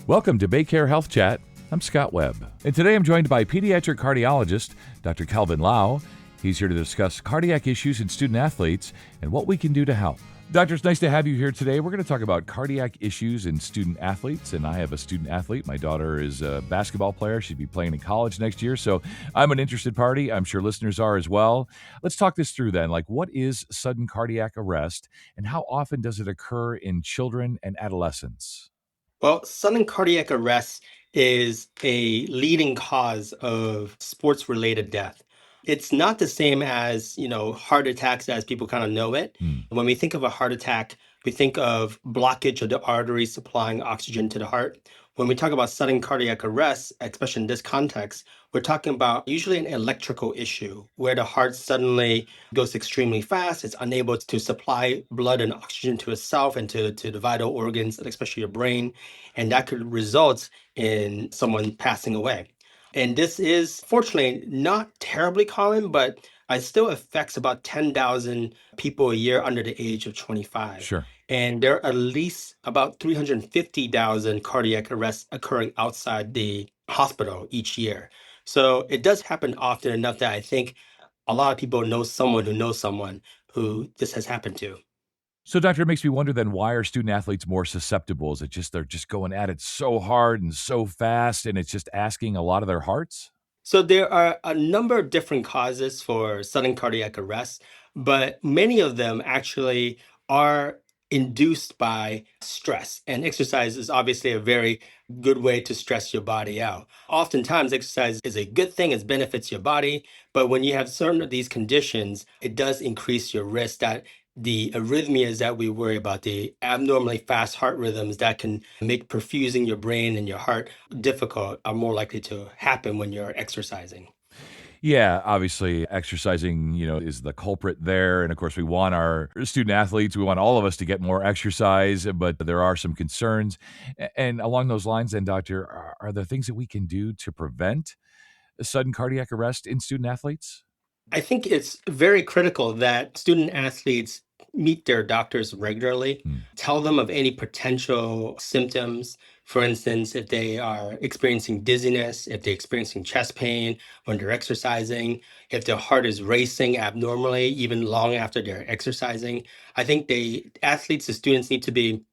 Welcome to Baycare Health Chat. I'm Scott Webb, and today I'm joined by pediatric cardiologist Dr. Kelvin Lau. He's here to discuss cardiac issues in student athletes and what we can do to help. Doctor, it's nice to have you here today. We're going to talk about cardiac issues in student athletes, and I have a student athlete. My daughter is a basketball player. She'd be playing in college next year, so I'm an interested party. I'm sure listeners are as well. Let's talk this through then. What is sudden cardiac arrest, and how often does it occur in children and adolescents? Well, sudden cardiac arrest is a leading cause of sports-related death. It's not the same as, heart attacks as people kind of know it. Hmm. When we think of a heart attack, we think of blockage of the arteries supplying oxygen to the heart. When we talk about sudden cardiac arrest, especially in this context, we're talking about usually an electrical issue where the heart suddenly goes extremely fast. It's unable to supply blood and oxygen to itself and to the vital organs, especially your brain. And that could result in someone passing away. And this is fortunately not terribly common, but it still affects about 10,000 people a year under the age of 25. Sure. And there are at least about 350,000 cardiac arrests occurring outside the hospital each year. So it does happen often enough that I think a lot of people know someone who knows someone who this has happened to. So, doctor, it makes me wonder then, why are student athletes more susceptible? Is it just they're just going at it so hard and so fast, and it's just asking a lot of their hearts? So there are a number of different causes for sudden cardiac arrest, but many of them actually are induced by stress. And exercise is obviously a very good way to stress your body out. Oftentimes, exercise is a good thing, it benefits your body, but when you have certain of these conditions, it does increase your risk that the arrhythmias that we worry about, the abnormally fast heart rhythms that can make perfusing your brain and your heart difficult, are more likely to happen when you're exercising. Yeah, obviously exercising, is the culprit there. And of course, we want our student athletes, we want all of us to get more exercise, but there are some concerns. And along those lines, then, doctor, are there things that we can do to prevent a sudden cardiac arrest in student athletes? I think it's very critical that student athletes meet their doctors regularly, Hmm. tell them of any potential symptoms. For instance, if they are experiencing dizziness, if they're experiencing chest pain when they're exercising, if their heart is racing abnormally, even long after they're exercising. I think the students need to be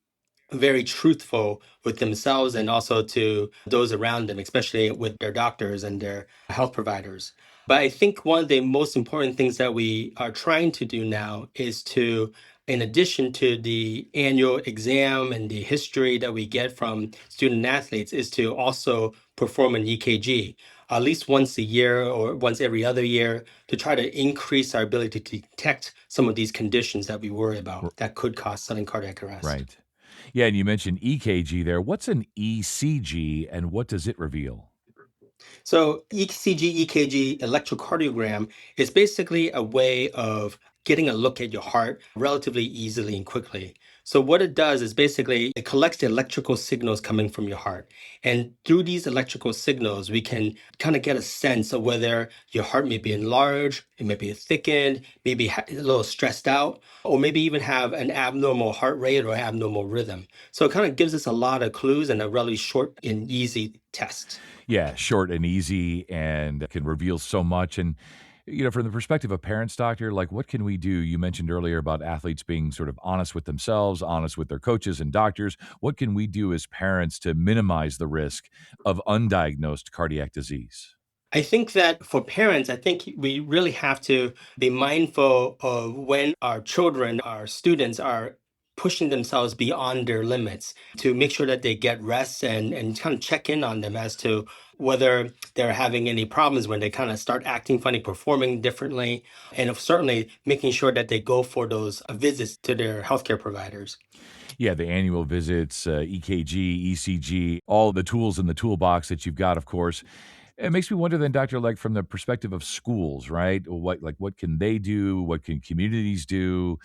very truthful with themselves and also to those around them, especially with their doctors and their health providers. But I think one of the most important things that we are trying to do now is to, in addition to the annual exam and the history that we get from student athletes, is to also perform an EKG at least once a year or once every other year to try to increase our ability to detect some of these conditions that we worry about that could cause sudden cardiac arrest. Right. Yeah, and you mentioned EKG there. What's an ECG and what does it reveal? So ECG, EKG, electrocardiogram is basically a way of getting a look at your heart relatively easily and quickly. So what it does is basically it collects the electrical signals coming from your heart. And through these electrical signals, we can kind of get a sense of whether your heart may be enlarged, it may be thickened, maybe a little stressed out, or maybe even have an abnormal heart rate or abnormal rhythm. So it kind of gives us a lot of clues and a really short and easy test. Yeah, short and easy and can reveal so much. And, from the perspective of parents, doctor, what can we do? You mentioned earlier about athletes being sort of honest with themselves, honest with their coaches and doctors. What can we do as parents to minimize the risk of undiagnosed cardiac disease? I think that for parents, I think we really have to be mindful of when our children, our students are pushing themselves beyond their limits to make sure that they get rest and kind of check in on them as to whether they're having any problems when they kind of start acting funny, performing differently, and certainly making sure that they go for those visits to their healthcare providers. Yeah, the annual visits, EKG, ECG, all the tools in the toolbox that you've got, of course. It makes me wonder then, doctor, from the perspective of schools, right? What can they do? What can communities do,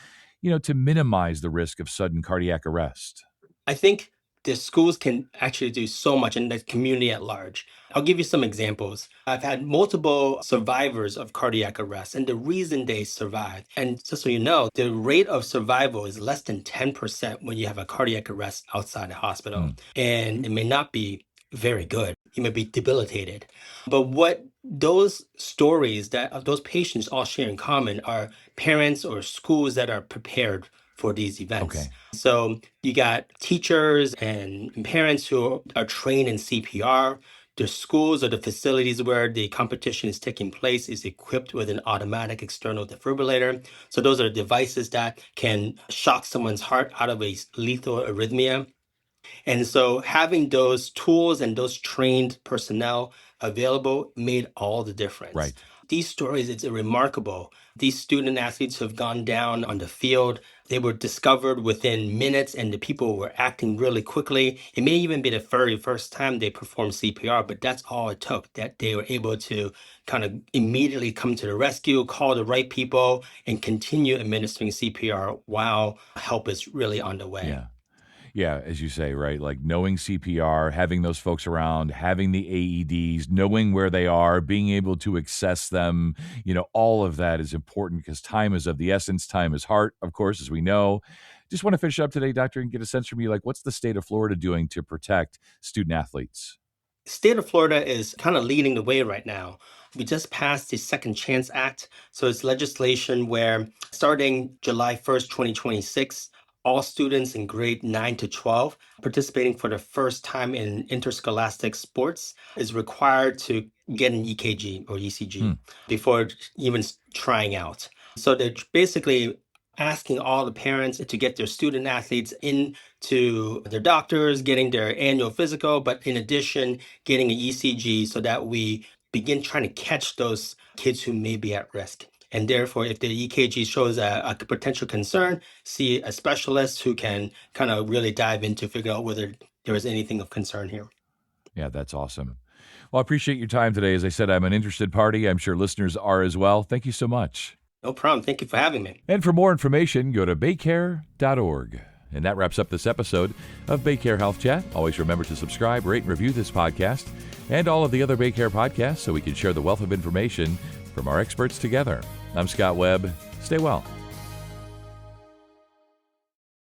to minimize the risk of sudden cardiac arrest? I think the schools can actually do so much in the community at large. I'll give you some examples. I've had multiple survivors of cardiac arrest and the reason they survived. And just so you know, the rate of survival is less than 10% when you have a cardiac arrest outside the hospital. And it may not be very good. You may be debilitated. But what those stories that of those patients all share in common are parents or schools that are prepared for these events. Okay. So you got teachers and parents who are trained in CPR. The schools or the facilities where the competition is taking place is equipped with an automatic external defibrillator. So those are devices that can shock someone's heart out of a lethal arrhythmia. And so having those tools and those trained personnel available made all the difference. Right. These stories, it's remarkable. These student athletes who have gone down on the field, they were discovered within minutes and the people were acting really quickly. It may even be the very first time they performed CPR, but that's all it took, that they were able to kind of immediately come to the rescue, call the right people, and continue administering CPR while help is really on the way. Yeah. Yeah, as you say, right? Like knowing CPR, having those folks around, having the AEDs, knowing where they are, being able to access them, all of that is important because time is of the essence. Time is heart, of course, as we know. Just want to finish up today, Doctor, and get a sense from you, like what's the state of Florida doing to protect student athletes? State of Florida is kind of leading the way right now. We just passed the Second Chance Act. So it's legislation where starting July 1st, 2026, all students in grade 9 to 12 participating for the first time in interscholastic sports is required to get an EKG or ECG before even trying out. So they're basically asking all the parents to get their student athletes into their doctors, getting their annual physical, but in addition, getting an ECG so that we begin trying to catch those kids who may be at risk. And therefore, if the EKG shows a potential concern, see a specialist who can kind of really dive into figure out whether there is anything of concern here. Yeah, that's awesome. Well, I appreciate your time today. As I said, I'm an interested party. I'm sure listeners are as well. Thank you so much. No problem. Thank you for having me. And for more information, go to baycare.org. And that wraps up this episode of BayCare Health Chat. Always remember to subscribe, rate, and review this podcast and all of the other BayCare podcasts so we can share the wealth of information from our experts together. I'm Scott Webb. Stay well.